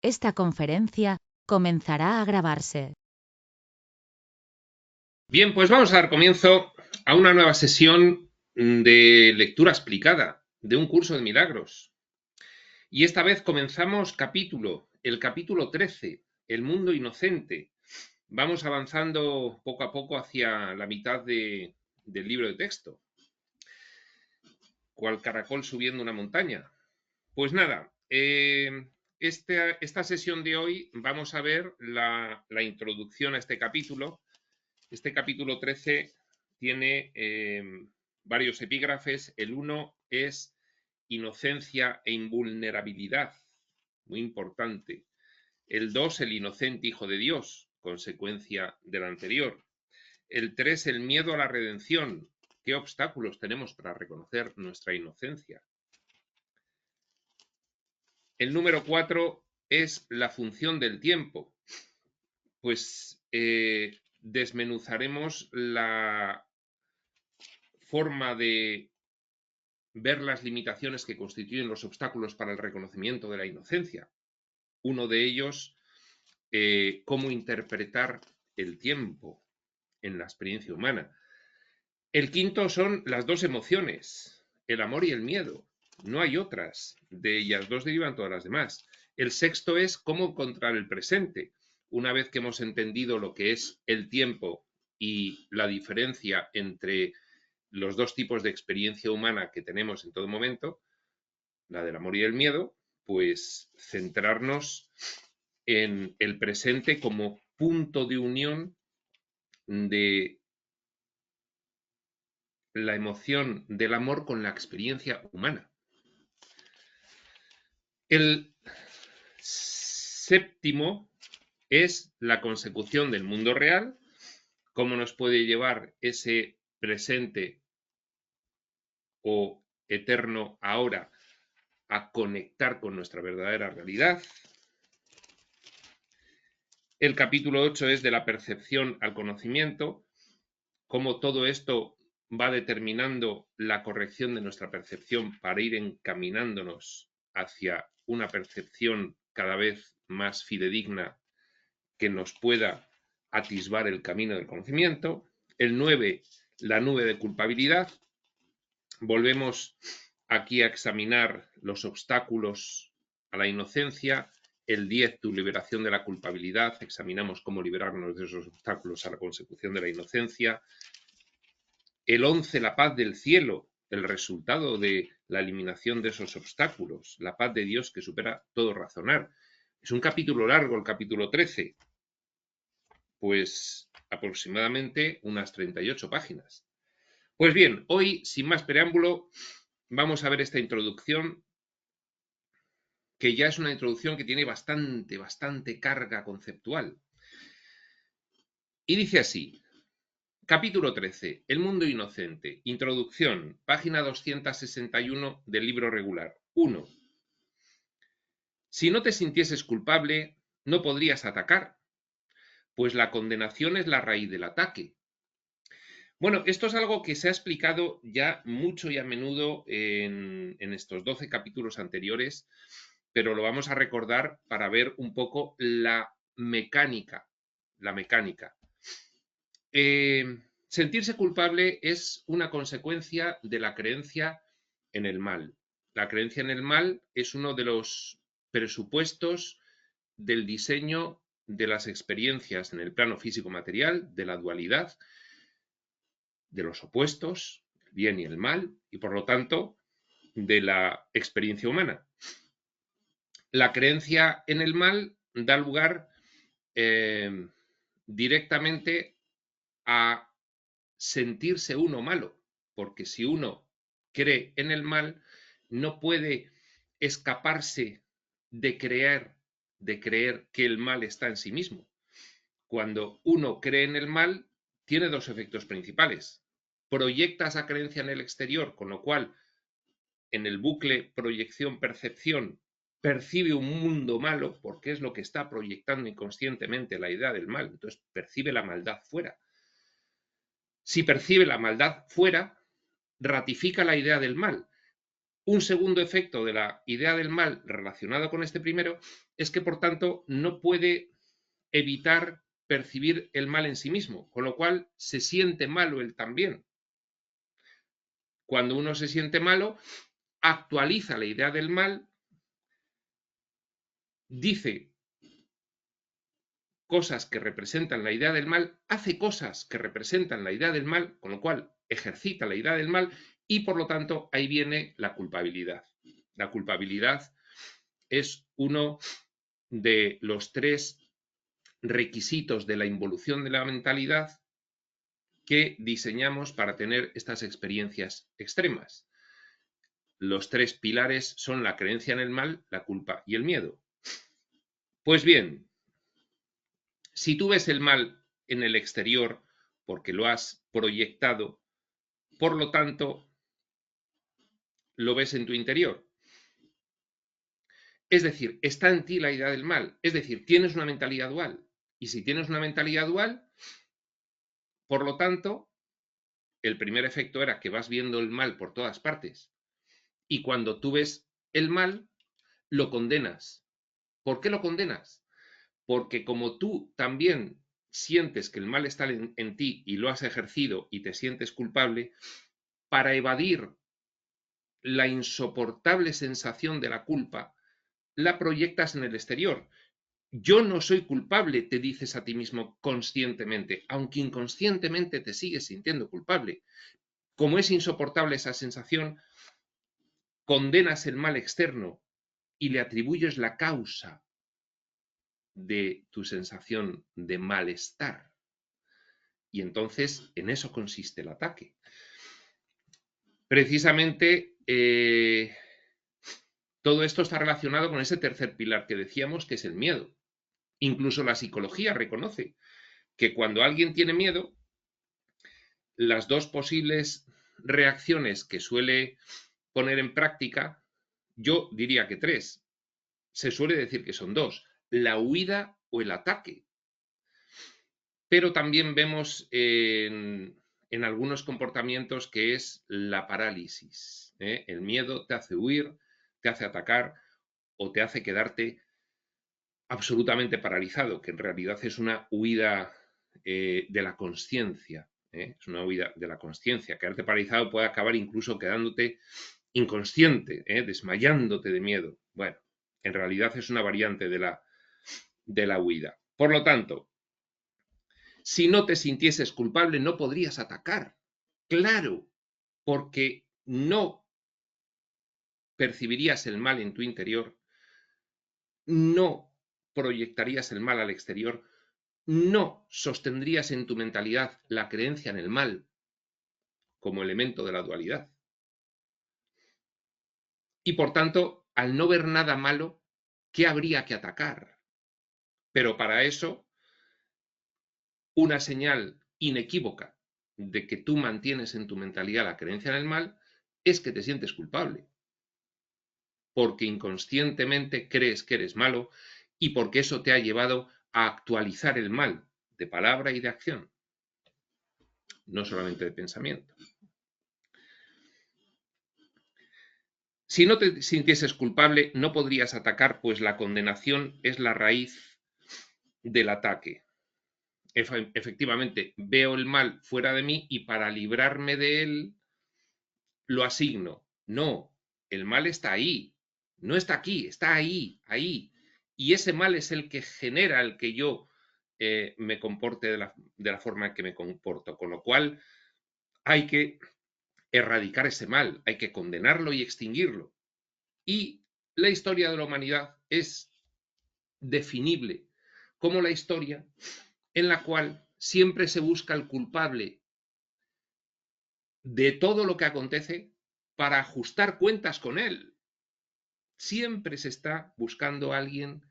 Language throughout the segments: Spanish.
Esta conferencia comenzará a grabarse. Bien, pues vamos a dar comienzo a una nueva sesión de lectura explicada de un curso de milagros. Y esta vez comenzamos el capítulo 13, El mundo inocente. Vamos avanzando poco a poco hacia la mitad del libro de texto. ¿Cuál caracol subiendo una montaña? Pues nada, esta sesión de hoy vamos a ver la introducción a este capítulo. Este capítulo 13 tiene varios epígrafes. El 1 es inocencia e invulnerabilidad, muy importante. El 2, el inocente hijo de Dios, consecuencia del anterior. El 3, el miedo a la redención. ¿Qué obstáculos tenemos para reconocer nuestra inocencia? El número 4 es la función del tiempo. Pues desmenuzaremos la forma de ver las limitaciones que constituyen los obstáculos para el reconocimiento de la inocencia. Uno de ellos, cómo interpretar el tiempo en la experiencia humana. El quinto son las dos emociones, el amor y el miedo. No hay otras, de ellas dos derivan todas las demás. El sexto es cómo encontrar el presente. Una vez que hemos entendido lo que es el tiempo y la diferencia entre los dos tipos de experiencia humana que tenemos en todo momento, la del amor y el miedo, pues centrarnos en el presente como punto de unión de la emoción del amor con la experiencia humana. El séptimo es la consecución del mundo real, cómo nos puede llevar ese presente o eterno ahora a conectar con nuestra verdadera realidad. El capítulo 8 es de la percepción al conocimiento, cómo todo esto va determinando la corrección de nuestra percepción para ir encaminándonos hacia una percepción cada vez más fidedigna que nos pueda atisbar el camino del conocimiento. El 9, la nube de culpabilidad. Volvemos aquí a examinar los obstáculos a la inocencia. El 10, tu liberación de la culpabilidad. Examinamos cómo liberarnos de esos obstáculos a la consecución de la inocencia. El 11, la paz del cielo, el resultado de la eliminación de esos obstáculos, la paz de Dios que supera todo razonar. Es un capítulo largo, el capítulo 13, pues aproximadamente unas 38 páginas. Pues bien, hoy, sin más preámbulo, vamos a ver esta introducción, que ya es una introducción que tiene bastante carga conceptual. Y dice así: capítulo 13, El mundo inocente. Introducción, página 261 del libro regular. 1. Si no te sintieses culpable, no podrías atacar, pues la condenación es la raíz del ataque. Bueno, esto es algo que se ha explicado ya mucho y a menudo en estos 12 capítulos anteriores, pero lo vamos a recordar para ver un poco la mecánica. Sentirse culpable es una consecuencia de la creencia en el mal. La creencia en el mal es uno de los presupuestos del diseño de las experiencias en el plano físico-material, de la dualidad, de los opuestos, el bien y el mal, y por lo tanto, de la experiencia humana. La creencia en el mal da lugar directamente a sentirse uno malo, porque si uno cree en el mal, no puede escaparse de creer que el mal está en sí mismo. Cuando uno cree en el mal, tiene dos efectos principales. Proyecta esa creencia en el exterior, con lo cual, en el bucle proyección-percepción, percibe un mundo malo, porque es lo que está proyectando inconscientemente la idea del mal. Entonces, percibe la maldad fuera. Si percibe la maldad fuera, ratifica la idea del mal. Un segundo efecto de la idea del mal relacionado con este primero es que, por tanto, no puede evitar percibir el mal en sí mismo, con lo cual se siente malo él también. Cuando uno se siente malo, actualiza la idea del mal, dice cosas que representan la idea del mal, hace cosas que representan la idea del mal, con lo cual ejercita la idea del mal y por lo tanto ahí viene la culpabilidad. La culpabilidad es uno de los tres requisitos de la involución de la mentalidad que diseñamos para tener estas experiencias extremas. Los tres pilares son la creencia en el mal, la culpa y el miedo. Pues bien, si tú ves el mal en el exterior porque lo has proyectado, por lo tanto, lo ves en tu interior. Es decir, está en ti la idea del mal. Es decir, tienes una mentalidad dual. Y si tienes una mentalidad dual, por lo tanto, el primer efecto era que vas viendo el mal por todas partes. Y cuando tú ves el mal, lo condenas. ¿Por qué lo condenas? Porque como tú también sientes que el mal está en ti y lo has ejercido y te sientes culpable, para evadir la insoportable sensación de la culpa, la proyectas en el exterior. Yo no soy culpable, te dices a ti mismo conscientemente, aunque inconscientemente te sigues sintiendo culpable. Como es insoportable esa sensación, condenas el mal externo y le atribuyes la causa de tu sensación de malestar. Y entonces en eso consiste el ataque. Precisamente todo esto está relacionado con ese tercer pilar que decíamos, que es el miedo. Incluso la psicología reconoce que cuando alguien tiene miedo, las dos posibles reacciones que suele poner en práctica, yo diría que tres, se suele decir que son dos, la huida o el ataque. Pero también vemos en algunos comportamientos que es la parálisis. El miedo te hace huir, te hace atacar o te hace quedarte absolutamente paralizado, que en realidad es una huida de la consciencia. Es una huida de la consciencia. Quedarte paralizado puede acabar incluso quedándote inconsciente, desmayándote de miedo. Bueno, en realidad es una variante de la huida. Por lo tanto, si no te sintieses culpable, no podrías atacar. Claro, porque no percibirías el mal en tu interior, no proyectarías el mal al exterior, no sostendrías en tu mentalidad la creencia en el mal como elemento de la dualidad. Y por tanto, al no ver nada malo, ¿qué habría que atacar? Pero para eso, una señal inequívoca de que tú mantienes en tu mentalidad la creencia en el mal es que te sientes culpable, porque inconscientemente crees que eres malo y porque eso te ha llevado a actualizar el mal de palabra y de acción, no solamente de pensamiento. Si no te sintieses culpable, no podrías atacar, pues la condenación es la raíz del ataque. Efectivamente, veo el mal fuera de mí y para librarme de él lo asigno. No, el mal está ahí, no está aquí, está ahí, ahí. Y ese mal es el que genera el que yo me comporte de la forma en que me comporto. Con lo cual hay que erradicar ese mal, hay que condenarlo y extinguirlo. Y la historia de la humanidad es definible como la historia en la cual siempre se busca el culpable de todo lo que acontece para ajustar cuentas con él. Siempre se está buscando a alguien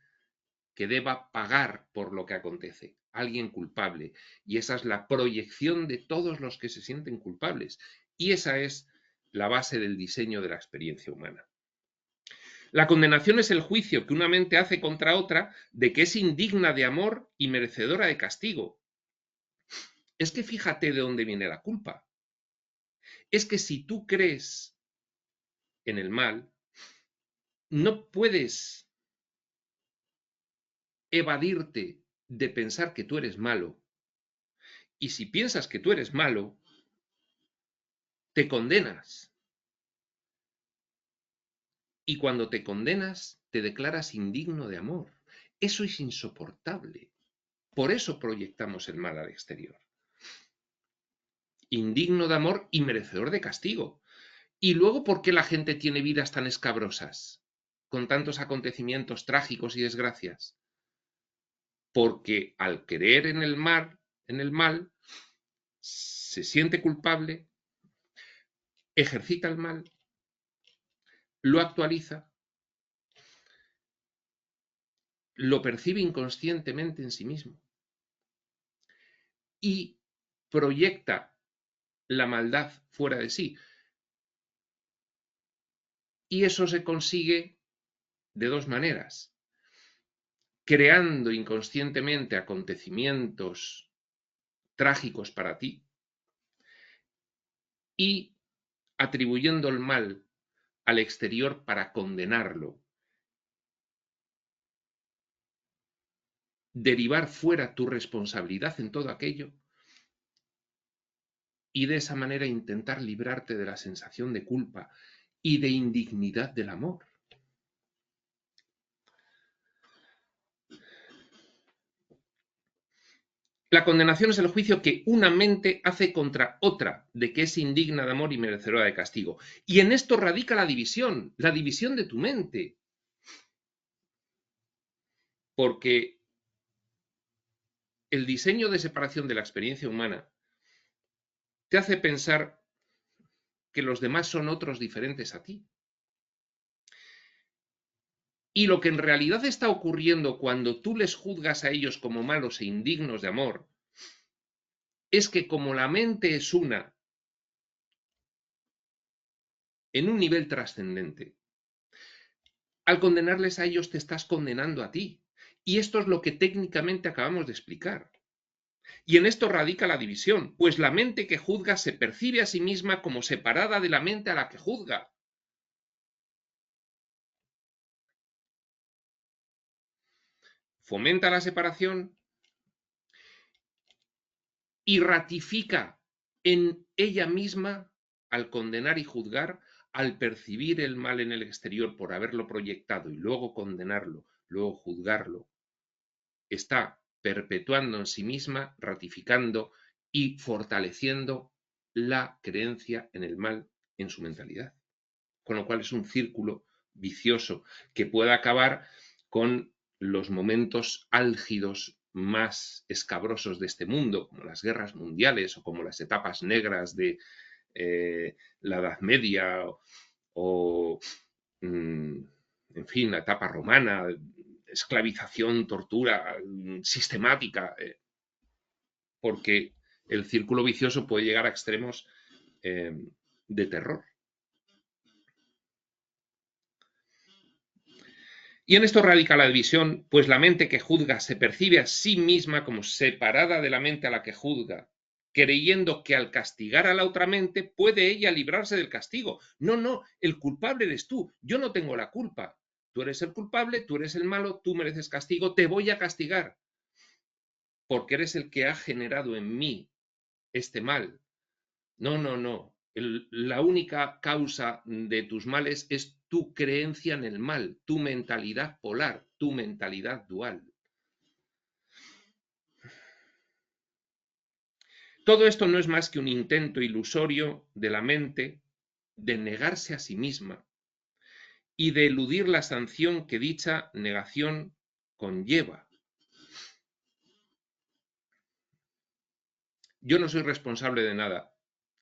que deba pagar por lo que acontece, alguien culpable. Y esa es la proyección de todos los que se sienten culpables. Y esa es la base del diseño de la experiencia humana. La condenación es el juicio que una mente hace contra otra de que es indigna de amor y merecedora de castigo. Es que fíjate de dónde viene la culpa. Es que si tú crees en el mal, no puedes evadirte de pensar que tú eres malo. Y si piensas que tú eres malo, te condenas. Y cuando te condenas, te declaras indigno de amor. Eso es insoportable. Por eso proyectamos el mal al exterior. Indigno de amor y merecedor de castigo. Y luego, ¿por qué la gente tiene vidas tan escabrosas, con tantos acontecimientos trágicos y desgracias? Porque al creer en el mal, se siente culpable, ejercita el mal, lo actualiza, lo percibe inconscientemente en sí mismo y proyecta la maldad fuera de sí. Y eso se consigue de dos maneras: creando inconscientemente acontecimientos trágicos para ti y atribuyendo el mal al exterior para condenarlo, derivar fuera tu responsabilidad en todo aquello y de esa manera intentar librarte de la sensación de culpa y de indignidad del amor. La condenación es el juicio que una mente hace contra otra de que es indigna de amor y merecedora de castigo. Y en esto radica la división de tu mente. Porque el diseño de separación de la experiencia humana te hace pensar que los demás son otros diferentes a ti. Y lo que en realidad está ocurriendo cuando tú les juzgas a ellos como malos e indignos de amor, es que como la mente es una, en un nivel trascendente, al condenarles a ellos te estás condenando a ti. Y esto es lo que técnicamente acabamos de explicar. Y en esto radica la división, pues la mente que juzga se percibe a sí misma como separada de la mente a la que juzga. Fomenta la separación y ratifica en ella misma, al condenar y juzgar, al percibir el mal en el exterior por haberlo proyectado y luego condenarlo, luego juzgarlo, está perpetuando en sí misma, ratificando y fortaleciendo la creencia en el mal en su mentalidad. Con lo cual es un círculo vicioso que puede acabar con los momentos álgidos más escabrosos de este mundo, como las guerras mundiales o como las etapas negras de la Edad Media o en fin, la etapa romana, esclavización, tortura sistemática, porque el círculo vicioso puede llegar a extremos de terror. Y en esto radica la división, pues la mente que juzga se percibe a sí misma como separada de la mente a la que juzga, creyendo que al castigar a la otra mente puede ella librarse del castigo. No, no, el culpable eres tú, yo no tengo la culpa. Tú eres el culpable, tú eres el malo, tú mereces castigo, te voy a castigar, porque eres el que ha generado en mí este mal. No, no, no. La única causa de tus males es tu creencia en el mal, tu mentalidad polar, tu mentalidad dual. Todo esto no es más que un intento ilusorio de la mente de negarse a sí misma y de eludir la sanción que dicha negación conlleva. Yo no soy responsable de nada.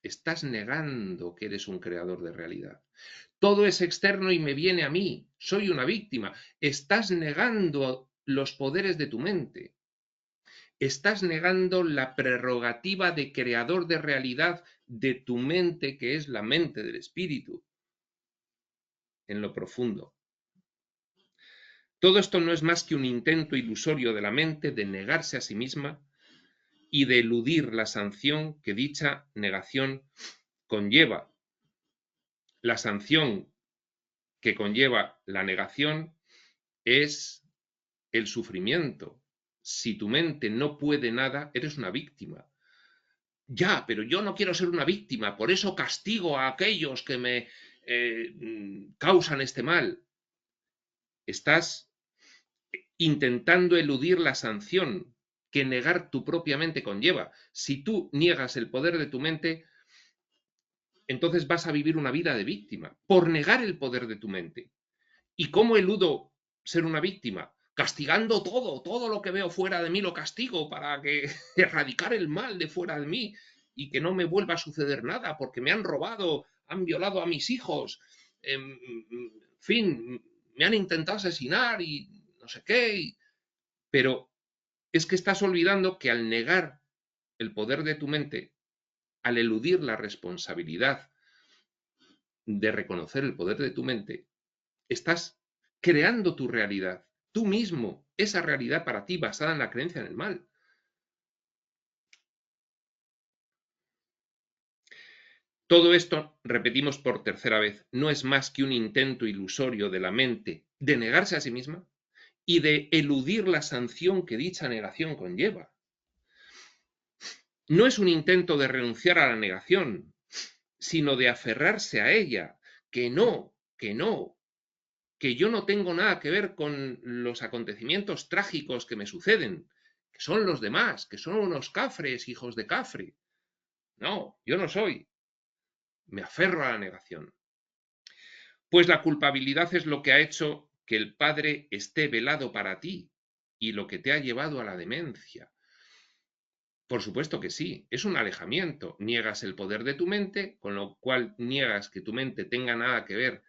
Estás negando que eres un creador de realidad. Todo es externo y me viene a mí. Soy una víctima. Estás negando los poderes de tu mente. Estás negando la prerrogativa de creador de realidad de tu mente, que es la mente del espíritu, en lo profundo. Todo esto no es más que un intento ilusorio de la mente de negarse a sí misma y de eludir la sanción que dicha negación conlleva. La sanción que conlleva la negación es el sufrimiento. Si tu mente no puede nada, eres una víctima. Ya, pero yo no quiero ser una víctima, por eso castigo a aquellos que me causan este mal. Estás intentando eludir la sanción que negar tu propia mente conlleva. Si tú niegas el poder de tu mente, entonces vas a vivir una vida de víctima, por negar el poder de tu mente. ¿Y cómo eludo ser una víctima? Castigando todo lo que veo fuera de mí lo castigo para que erradicar el mal de fuera de mí y que no me vuelva a suceder nada porque me han robado, han violado a mis hijos, en fin, me han intentado asesinar y no sé qué. Pero es que estás olvidando que al negar el poder de tu mente, al eludir la responsabilidad de reconocer el poder de tu mente, estás creando tu realidad, tú mismo, esa realidad para ti basada en la creencia en el mal. Todo esto, repetimos por tercera vez, no es más que un intento ilusorio de la mente de negarse a sí misma y de eludir la sanción que dicha negación conlleva. No es un intento de renunciar a la negación, sino de aferrarse a ella, que no, que yo no tengo nada que ver con los acontecimientos trágicos que me suceden, que son los demás, que son unos cafres, hijos de cafre. No, yo no soy. Me aferro a la negación. Pues la culpabilidad es lo que ha hecho que el Padre esté velado para ti y lo que te ha llevado a la demencia. Por supuesto que sí, es un alejamiento. Niegas el poder de tu mente, con lo cual niegas que tu mente tenga nada que ver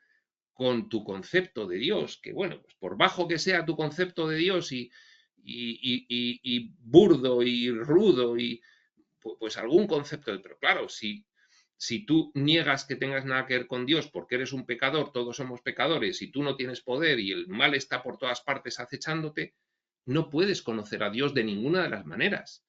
con tu concepto de Dios, que bueno, pues por bajo que sea tu concepto de Dios y burdo y rudo y pues algún concepto, pero claro, si tú niegas que tengas nada que ver con Dios porque eres un pecador, todos somos pecadores, y tú no tienes poder y el mal está por todas partes acechándote, no puedes conocer a Dios de ninguna de las maneras.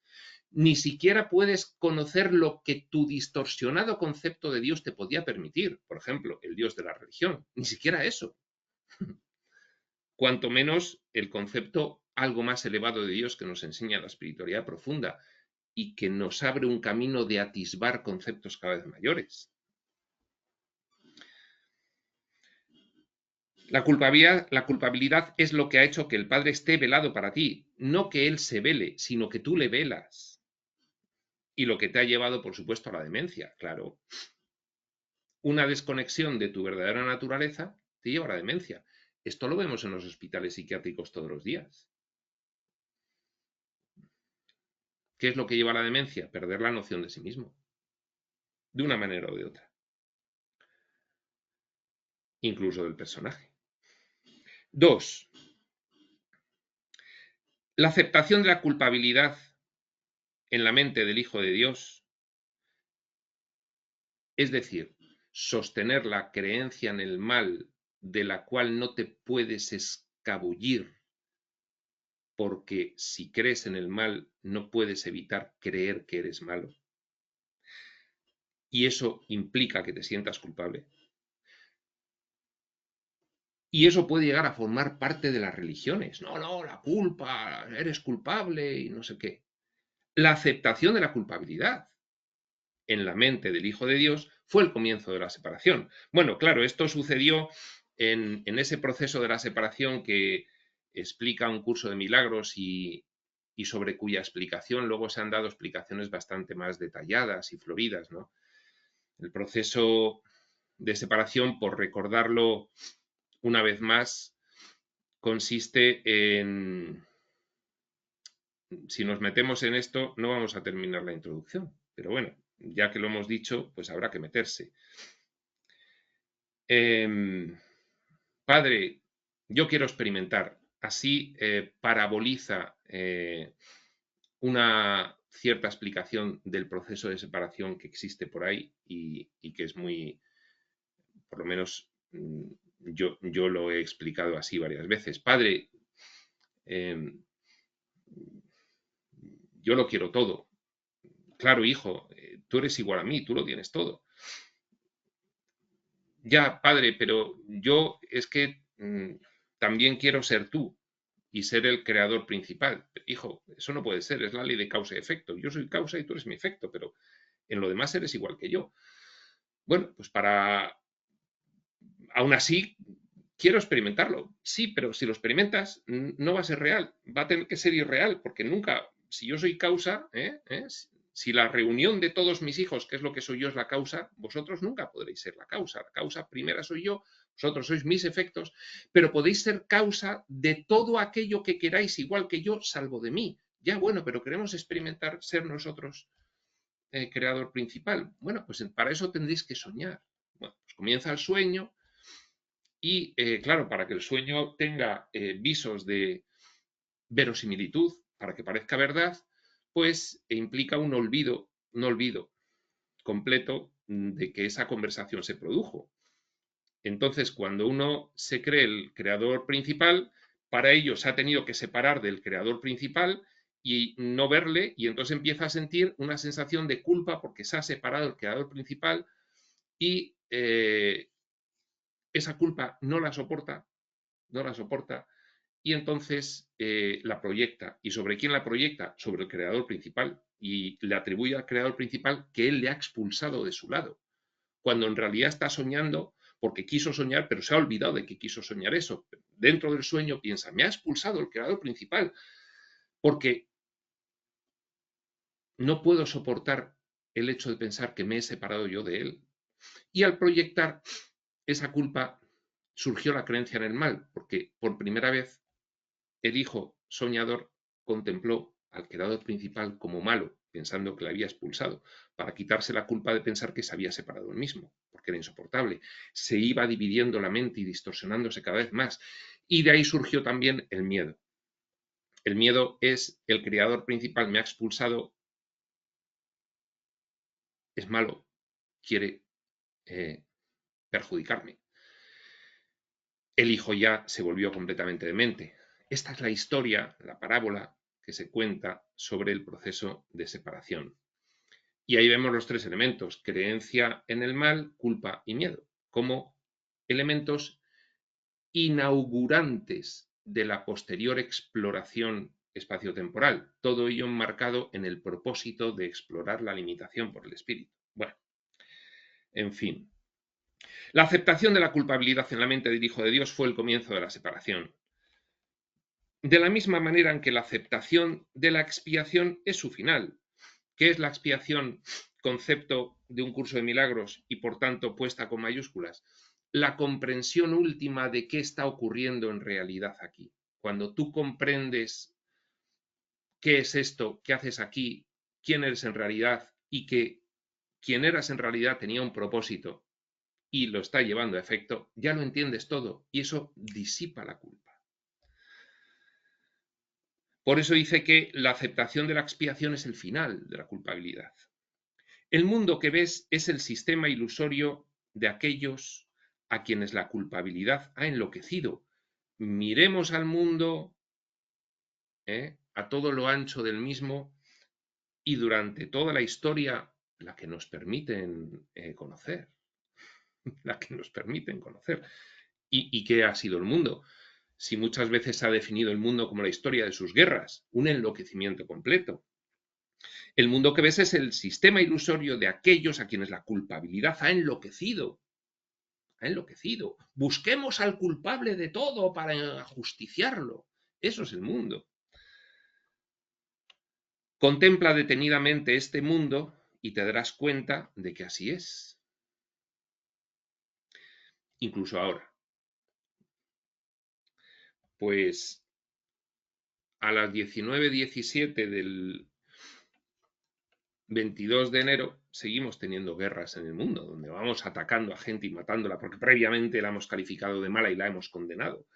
Ni siquiera puedes conocer lo que tu distorsionado concepto de Dios te podía permitir. Por ejemplo, el Dios de la religión. Ni siquiera eso. Cuanto menos el concepto algo más elevado de Dios que nos enseña la espiritualidad profunda y que nos abre un camino de atisbar conceptos cada vez mayores. La culpabilidad es lo que ha hecho que el Padre esté velado para ti. No que Él se vele, sino que tú le velas. Y lo que te ha llevado, por supuesto, a la demencia, claro. Una desconexión de tu verdadera naturaleza te lleva a la demencia. Esto lo vemos en los hospitales psiquiátricos todos los días. ¿Qué es lo que lleva a la demencia? Perder la noción de sí mismo. De una manera o de otra. Incluso del personaje. 2. La aceptación de la culpabilidad en la mente del Hijo de Dios, es decir, sostener la creencia en el mal de la cual no te puedes escabullir, porque si crees en el mal no puedes evitar creer que eres malo. Y eso implica que te sientas culpable. Y eso puede llegar a formar parte de las religiones. No, la culpa, eres culpable y no sé qué. La aceptación de la culpabilidad en la mente del Hijo de Dios fue el comienzo de la separación. Bueno, claro, esto sucedió en ese proceso de la separación que explica un curso de milagros y sobre cuya explicación luego se han dado explicaciones bastante más detalladas y floridas, ¿no? El proceso de separación, por recordarlo una vez más, consiste en... Si nos metemos en esto, no vamos a terminar la introducción, pero bueno, ya que lo hemos dicho, pues habrá que meterse. Padre, yo quiero experimentar. Así paraboliza una cierta explicación del proceso de separación que existe por ahí y que es muy, por lo menos yo lo he explicado así varias veces. Padre, yo lo quiero todo. Claro, hijo, tú eres igual a mí, tú lo tienes todo. Ya, padre, pero yo es que también quiero ser tú y ser el creador principal. Hijo, eso no puede ser, es la ley de causa y efecto. Yo soy causa y tú eres mi efecto, pero en lo demás eres igual que yo. Bueno, pues aún así, quiero experimentarlo. Sí, pero si lo experimentas, no va a ser real, va a tener que ser irreal, porque nunca, si yo soy causa, si la reunión de todos mis hijos, que es lo que soy yo, es la causa, vosotros nunca podréis ser la causa. La causa primera soy yo, vosotros sois mis efectos, pero podéis ser causa de todo aquello que queráis, igual que yo, salvo de mí. Ya, bueno, pero queremos experimentar ser nosotros creador principal. Bueno, pues para eso tendréis que soñar. Bueno, pues comienza el sueño y, claro, para que el sueño tenga visos de verosimilitud, para que parezca verdad, pues implica un olvido completo de que esa conversación se produjo. Entonces, cuando uno se cree el creador principal, para ello se ha tenido que separar del creador principal y no verle, y entonces empieza a sentir una sensación de culpa porque se ha separado del creador principal y esa culpa no la soporta, y entonces la proyecta. ¿Y sobre quién la proyecta? Sobre el creador principal. Y le atribuye al creador principal que él le ha expulsado de su lado, cuando en realidad está soñando porque quiso soñar, pero se ha olvidado de que quiso soñar eso. Dentro del sueño piensa, me ha expulsado el creador principal, porque no puedo soportar el hecho de pensar que me he separado yo de él. Y al proyectar esa culpa surgió la creencia en el mal, porque por primera vez el hijo soñador contempló al creador principal como malo, pensando que le había expulsado, para quitarse la culpa de pensar que se había separado él mismo, porque era insoportable. Se iba dividiendo la mente y distorsionándose cada vez más. Y de ahí surgió también el miedo. El miedo es el creador principal me ha expulsado, es malo, quiere perjudicarme. El hijo ya se volvió completamente demente. Esta es la historia, la parábola que se cuenta sobre el proceso de separación. Y ahí vemos los tres elementos, creencia en el mal, culpa y miedo, como elementos inaugurantes de la posterior exploración espaciotemporal, todo ello enmarcado en el propósito de explorar la limitación por el espíritu. Bueno, en fin. La aceptación de la culpabilidad en la mente del Hijo de Dios fue el comienzo de la separación. De la misma manera en que la aceptación de la expiación es su final. ¿Qué es la expiación? Concepto de un curso de milagros y por tanto puesta con mayúsculas. La comprensión última de qué está ocurriendo en realidad aquí. Cuando tú comprendes qué es esto, qué haces aquí, quién eres en realidad y que quien eras en realidad tenía un propósito y lo está llevando a efecto, ya lo entiendes todo y eso disipa la culpa. Por eso dice que la aceptación de la expiación es el final de la culpabilidad. El mundo que ves es el sistema ilusorio de aquellos a quienes la culpabilidad ha enloquecido. Miremos al mundo a todo lo ancho del mismo y durante toda la historia, la que nos permiten conocer, la que nos permiten conocer. ¿Y qué ha sido el mundo? Si muchas veces se ha definido el mundo como la historia de sus guerras, un enloquecimiento completo. El mundo que ves es el sistema ilusorio de aquellos a quienes la culpabilidad ha enloquecido. Ha enloquecido. Busquemos al culpable de todo para ajusticiarlo. Eso es el mundo. Contempla detenidamente este mundo y te darás cuenta de que así es. Incluso ahora. Pues a las 19:17 del 22 de enero seguimos teniendo guerras en el mundo, donde vamos atacando a gente y matándola, porque previamente la hemos calificado de mala y la hemos condenado.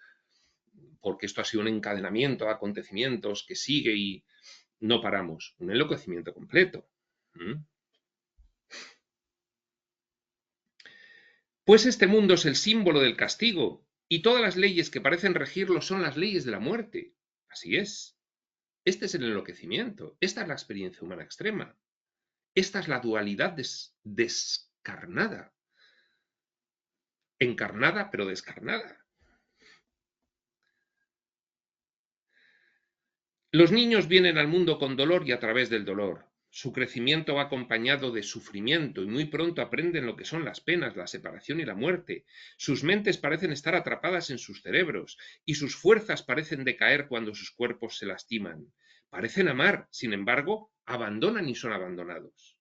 Porque esto ha sido un encadenamiento de acontecimientos que sigue y no paramos. Un enloquecimiento completo. Pues este mundo es el símbolo del castigo, y todas las leyes que parecen regirlo son las leyes de la muerte. Así es. Este es el enloquecimiento. Esta es la experiencia humana extrema. Esta es la dualidad descarnada. encarnada pero descarnada. Los niños vienen al mundo con dolor y a través del dolor. Su crecimiento va acompañado de sufrimiento y muy pronto aprenden lo que son las penas, la separación y la muerte. Sus mentes parecen estar atrapadas en sus cerebros y sus fuerzas parecen decaer cuando sus cuerpos se lastiman. Parecen amar, sin embargo, abandonan y son abandonados.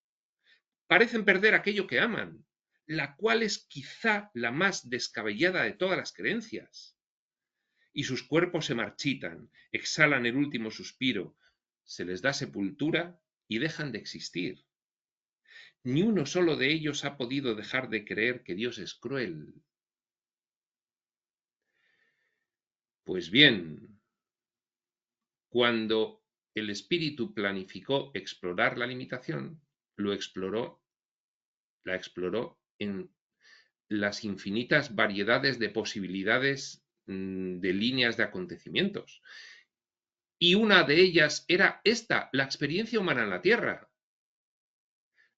Parecen perder aquello que aman, la cual es quizá la más descabellada de todas las creencias. Y sus cuerpos se marchitan, exhalan el último suspiro, se les da sepultura y dejan de existir. Ni uno solo de ellos ha podido dejar de creer que Dios es cruel. Pues bien, cuando el espíritu planificó explorar la limitación, la exploró en las infinitas variedades de posibilidades de líneas de acontecimientos. Y una de ellas era esta, la experiencia humana en la Tierra.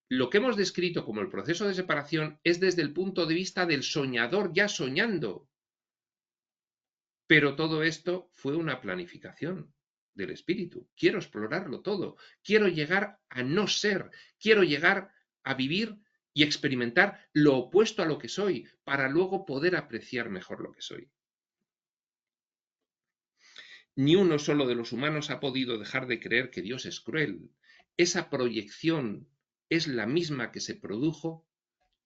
Lo que hemos descrito como el proceso de separación es desde el punto de vista del soñador ya soñando. Pero todo esto fue una planificación del espíritu. Quiero explorarlo todo. Quiero llegar a no ser. Quiero llegar a vivir y experimentar lo opuesto a lo que soy para luego poder apreciar mejor lo que soy. Ni uno solo de los humanos ha podido dejar de creer que Dios es cruel. Esa proyección es la misma que se produjo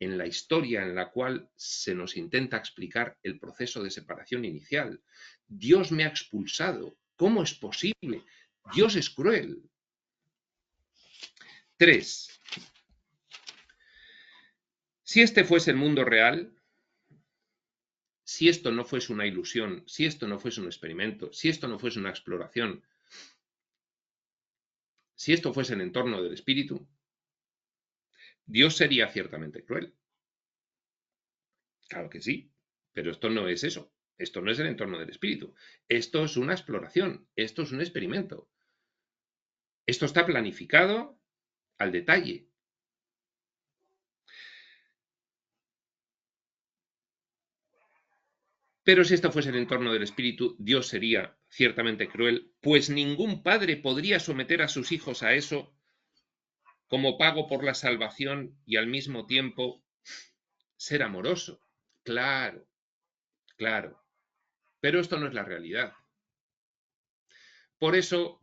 en la historia en la cual se nos intenta explicar el proceso de separación inicial. Dios me ha expulsado. ¿Cómo es posible? Dios es cruel. 3. Si este fuese el mundo real, si esto no fuese una ilusión, si esto no fuese un experimento, si esto no fuese una exploración, si esto fuese el entorno del espíritu, Dios sería ciertamente cruel. Claro que sí, pero esto no es eso. Esto no es el entorno del espíritu. Esto es una exploración. Esto es un experimento. Esto está planificado al detalle. Pero si esto fuese el entorno del espíritu, Dios sería ciertamente cruel, pues ningún padre podría someter a sus hijos a eso como pago por la salvación y al mismo tiempo ser amoroso. Claro, claro. Pero esto no es la realidad. Por eso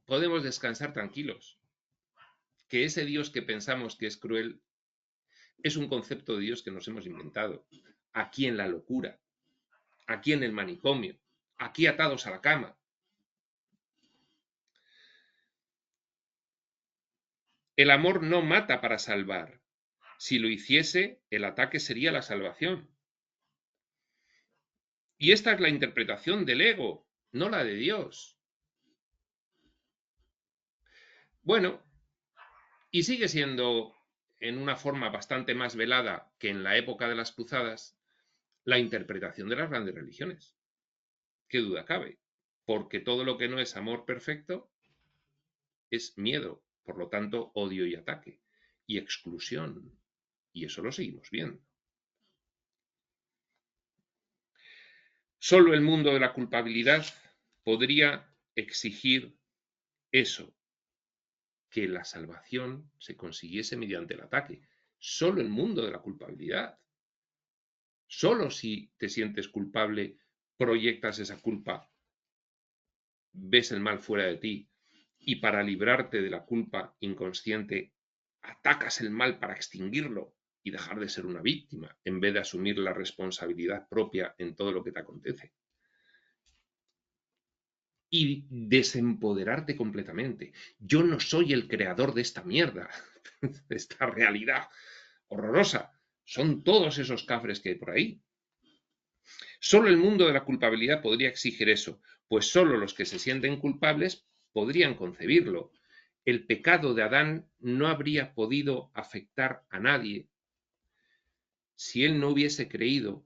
podemos descansar tranquilos, que ese Dios que pensamos que es cruel es un concepto de Dios que nos hemos inventado, aquí en la locura, aquí en el manicomio, aquí atados a la cama. El amor no mata para salvar. Si lo hiciese, el ataque sería la salvación. Y esta es la interpretación del ego, no la de Dios. Bueno, y sigue siendo, en una forma bastante más velada que en la época de las cruzadas, la interpretación de las grandes religiones. ¿Qué duda cabe? Porque todo lo que no es amor perfecto es miedo, por lo tanto odio y ataque, y exclusión. Y eso lo seguimos viendo. Solo el mundo de la culpabilidad podría exigir eso, que la salvación se consiguiese mediante el ataque. Solo el mundo de la culpabilidad. Solo si te sientes culpable, proyectas esa culpa, ves el mal fuera de ti y para librarte de la culpa inconsciente, atacas el mal para extinguirlo y dejar de ser una víctima en vez de asumir la responsabilidad propia en todo lo que te acontece. Y desempoderarte completamente. Yo no soy el creador de esta mierda, de esta realidad horrorosa. Son todos esos cafres que hay por ahí. Solo el mundo de la culpabilidad podría exigir eso, pues solo los que se sienten culpables podrían concebirlo. El pecado de Adán no habría podido afectar a nadie si él no hubiese creído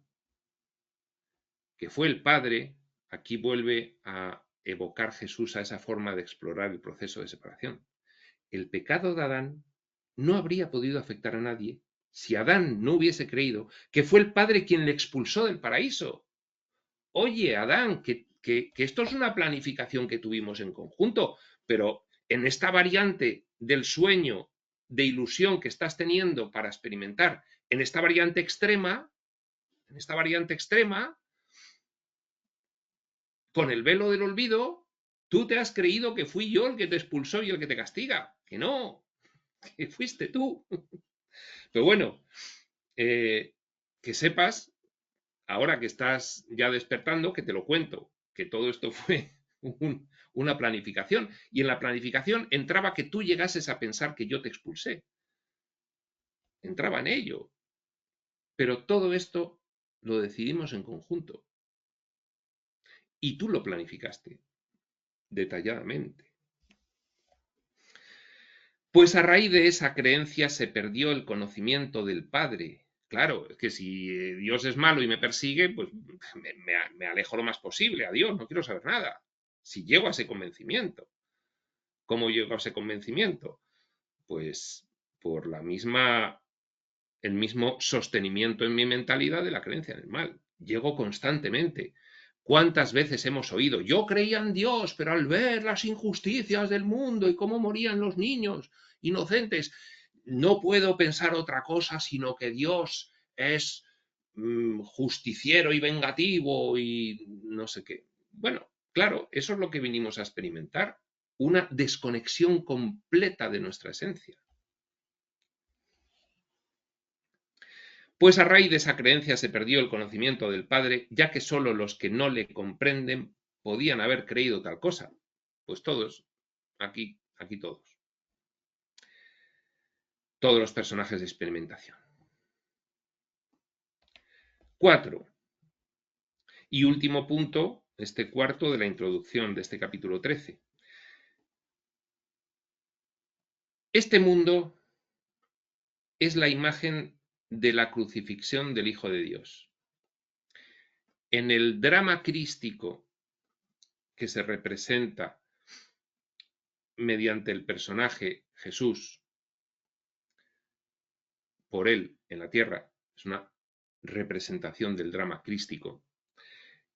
que fue el Padre. Aquí vuelve a evocar Jesús a esa forma de explorar el proceso de separación. El pecado de Adán no habría podido afectar a nadie si Adán no hubiese creído, que fue el Padre quien le expulsó del paraíso. Oye, Adán, que esto es una planificación que tuvimos en conjunto, pero en esta variante del sueño de ilusión que estás teniendo para experimentar, en esta variante extrema, con el velo del olvido, tú te has creído que fui yo el que te expulsó y el que te castiga. Que no, que fuiste tú. Pero bueno, que sepas, ahora que estás ya despertando, que te lo cuento, que todo esto fue una planificación. Y en la planificación entraba que tú llegases a pensar que yo te expulsé. Entraba en ello. Pero todo esto lo decidimos en conjunto. Y tú lo planificaste detalladamente. Pues a raíz de esa creencia se perdió el conocimiento del Padre. Claro, es que si Dios es malo y me persigue, pues me alejo lo más posible a Dios, no quiero saber nada. Si llego a ese convencimiento. ¿Cómo llego a ese convencimiento? Pues por el mismo sostenimiento en mi mentalidad de la creencia en el mal. Llego constantemente. ¿Cuántas veces hemos oído? Yo creía en Dios, pero al ver las injusticias del mundo y cómo morían los niños inocentes, no puedo pensar otra cosa sino que Dios es justiciero y vengativo y no sé qué. Bueno, claro, eso es lo que vinimos a experimentar, una desconexión completa de nuestra esencia. Pues a raíz de esa creencia se perdió el conocimiento del Padre, ya que sólo los que no le comprenden podían haber creído tal cosa. Pues todos, aquí todos. Todos los personajes de experimentación. 4. Y último punto, este cuarto de la introducción de este capítulo 13. Este mundo es la imagen de la crucifixión del Hijo de Dios. En el drama crístico que se representa mediante el personaje Jesús, por él en la tierra, es una representación del drama crístico.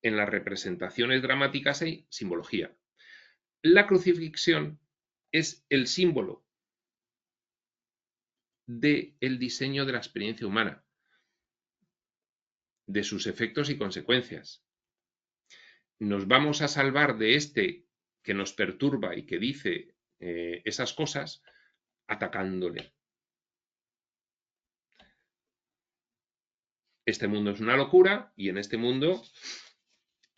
En las representaciones dramáticas hay simbología. La crucifixión es el símbolo del diseño de la experiencia humana, de sus efectos y consecuencias. Nos vamos a salvar de este que nos perturba y que dice esas cosas atacándole. Este mundo es una locura y en este mundo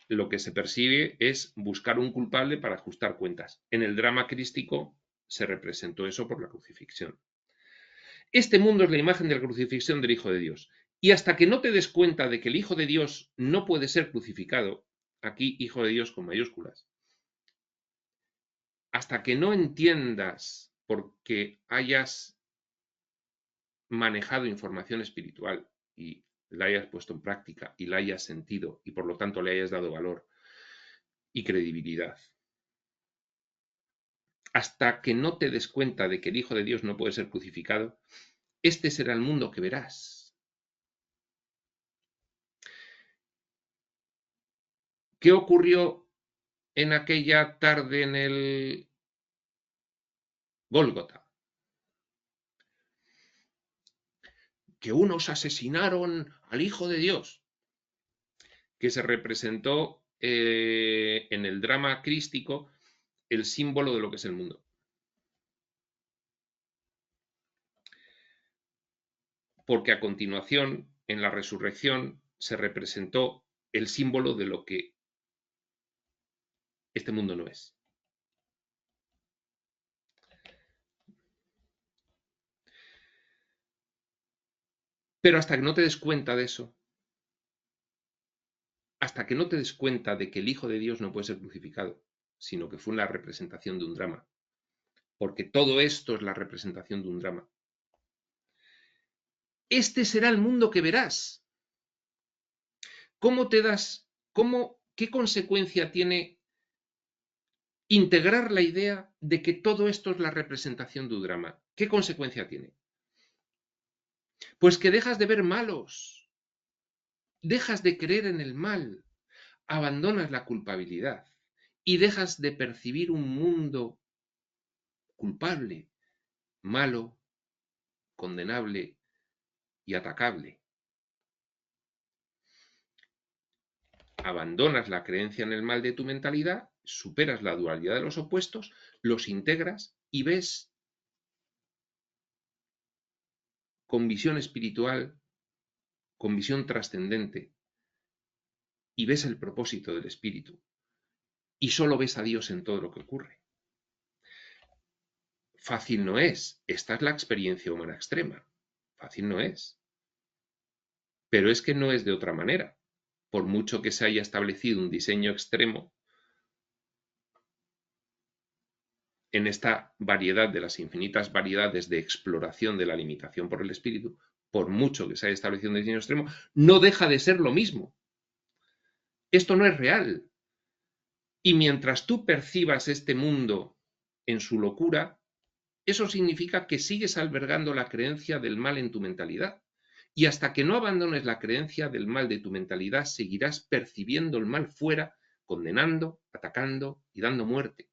lo que se persigue es buscar un culpable para ajustar cuentas. En el drama crístico se representó eso por la crucifixión. Este mundo es la imagen de la crucifixión del Hijo de Dios. Y hasta que no te des cuenta de que el Hijo de Dios no puede ser crucificado, aquí Hijo de Dios con mayúsculas, hasta que no entiendas porque hayas manejado información espiritual y la hayas puesto en práctica y la hayas sentido y por lo tanto le hayas dado valor y credibilidad, hasta que no te des cuenta de que el Hijo de Dios no puede ser crucificado, este será el mundo que verás. ¿Qué ocurrió en aquella tarde en el Gólgota? Que unos asesinaron al Hijo de Dios, que se representó en el drama crístico el símbolo de lo que es el mundo. Porque a continuación, en la resurrección, se representó el símbolo de lo que este mundo no es. Pero hasta que no te des cuenta de eso, hasta que no te des cuenta de que el Hijo de Dios no puede ser crucificado, sino que fue una representación de un drama, porque todo esto es la representación de un drama. Este será el mundo que verás. ¿Cómo te das, qué consecuencia tiene integrar la idea de que todo esto es la representación de un drama? ¿Qué consecuencia tiene? Pues que dejas de ver malos, dejas de creer en el mal, abandonas la culpabilidad y dejas de percibir un mundo culpable, malo, condenable y atacable. Abandonas la creencia en el mal de tu mentalidad, superas la dualidad de los opuestos, los integras y ves con visión espiritual, con visión trascendente, y ves el propósito del espíritu. Y solo ves a Dios en todo lo que ocurre. Fácil no es. Esta es la experiencia humana extrema. Fácil no es. Pero es que no es de otra manera. Por mucho que se haya establecido un diseño extremo, en esta variedad de las infinitas variedades de exploración de la limitación por el espíritu, por mucho que se haya establecido un diseño extremo, no deja de ser lo mismo. Esto no es real. Y mientras tú percibas este mundo en su locura, eso significa que sigues albergando la creencia del mal en tu mentalidad. Y hasta que no abandones la creencia del mal de tu mentalidad, seguirás percibiendo el mal fuera, condenando, atacando y dando muerte.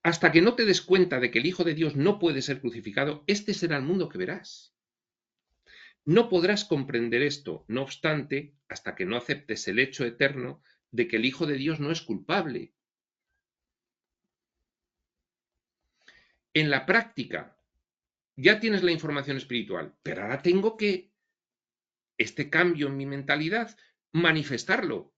Hasta que no te des cuenta de que el Hijo de Dios no puede ser crucificado, este será el mundo que verás. No podrás comprender esto, no obstante, hasta que no aceptes el hecho eterno de que el Hijo de Dios no es culpable. En la práctica, ya tienes la información espiritual, pero ahora tengo que, este cambio en mi mentalidad, manifestarlo.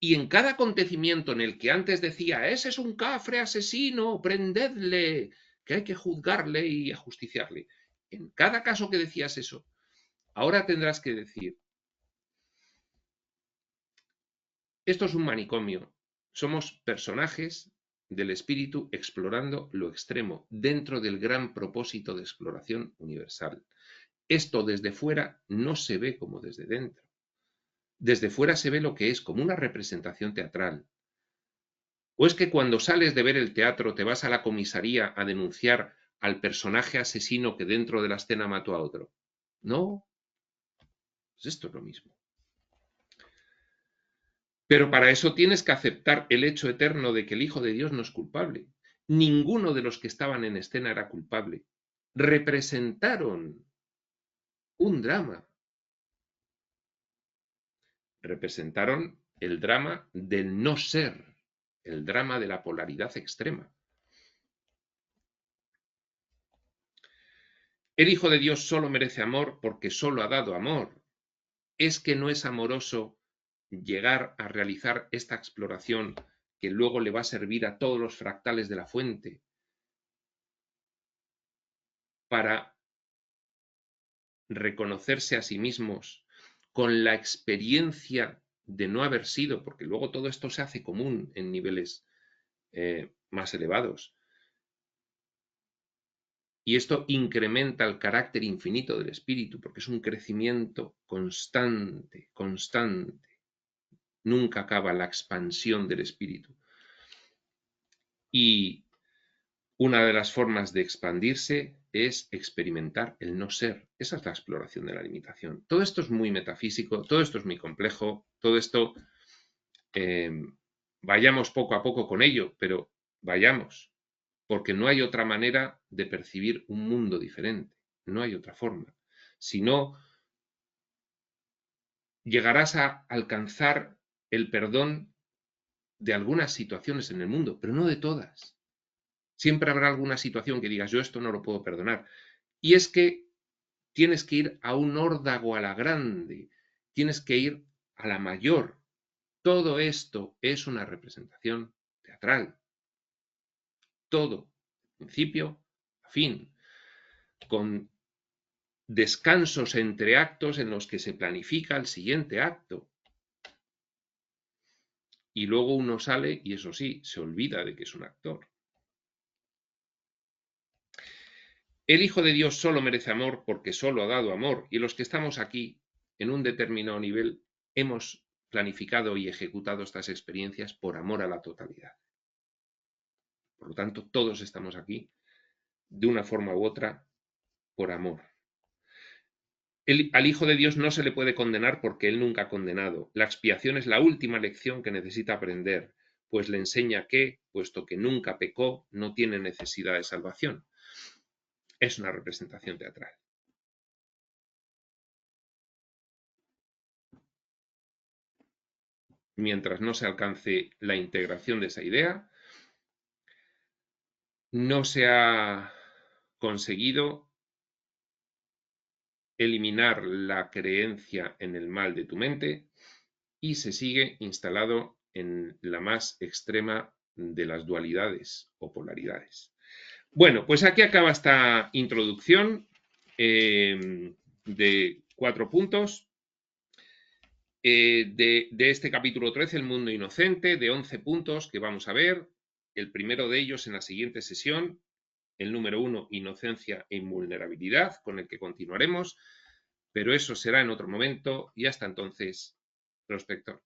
Y en cada acontecimiento en el que antes decía, ese es un cafre asesino, prendedle, que hay que juzgarle y ajusticiarle. En cada caso que decías eso, ahora tendrás que decir, esto es un manicomio, somos personajes del espíritu explorando lo extremo dentro del gran propósito de exploración universal. Esto desde fuera no se ve como desde dentro. Desde fuera se ve lo que es como una representación teatral. ¿O es que cuando sales de ver el teatro te vas a la comisaría a denunciar al personaje asesino que dentro de la escena mató a otro? No, pues esto es lo mismo. Pero para eso tienes que aceptar el hecho eterno de que el Hijo de Dios no es culpable. Ninguno de los que estaban en escena era culpable. Representaron un drama. Representaron el drama del no ser, el drama de la polaridad extrema. El Hijo de Dios solo merece amor porque solo ha dado amor. Es que no es amoroso llegar a realizar esta exploración que luego le va a servir a todos los fractales de la fuente para reconocerse a sí mismos con la experiencia de no haber sido, porque luego todo esto se hace común en niveles más elevados. Y esto incrementa el carácter infinito del espíritu, porque es un crecimiento constante, constante. Nunca acaba la expansión del espíritu. Y una de las formas de expandirse es experimentar el no ser. Esa es la exploración de la limitación. Todo esto es muy metafísico, todo esto es muy complejo, todo esto vayamos poco a poco con ello, pero vayamos, porque no hay otra manera de percibir un mundo diferente, no hay otra forma. Si no, llegarás a alcanzar el perdón de algunas situaciones en el mundo, pero no de todas. Siempre habrá alguna situación que digas, yo esto no lo puedo perdonar. Y es que tienes que ir a un órdago a la grande, tienes que ir a la mayor. Todo esto es una representación teatral. Todo, principio a fin, con descansos entre actos en los que se planifica el siguiente acto. Y luego uno sale y eso sí, se olvida de que es un actor. El Hijo de Dios solo merece amor porque solo ha dado amor, y los que estamos aquí en un determinado nivel hemos planificado y ejecutado estas experiencias por amor a la totalidad. Por lo tanto, todos estamos aquí de una forma u otra, por amor. Al Hijo de Dios no se le puede condenar porque Él nunca ha condenado. La expiación es la última lección que necesita aprender, pues le enseña que, puesto que nunca pecó, no tiene necesidad de salvación. Es una representación teatral. Mientras no se alcance la integración de esa idea, no se ha conseguido eliminar la creencia en el mal de tu mente y se sigue instalado en la más extrema de las dualidades o polaridades. Bueno, pues aquí acaba esta introducción de 4 puntos de este capítulo 13, El mundo inocente, de 11 puntos que vamos a ver. El primero de ellos en la siguiente sesión, el número 1, inocencia e invulnerabilidad, con el que continuaremos, pero eso será en otro momento y hasta entonces, prospector.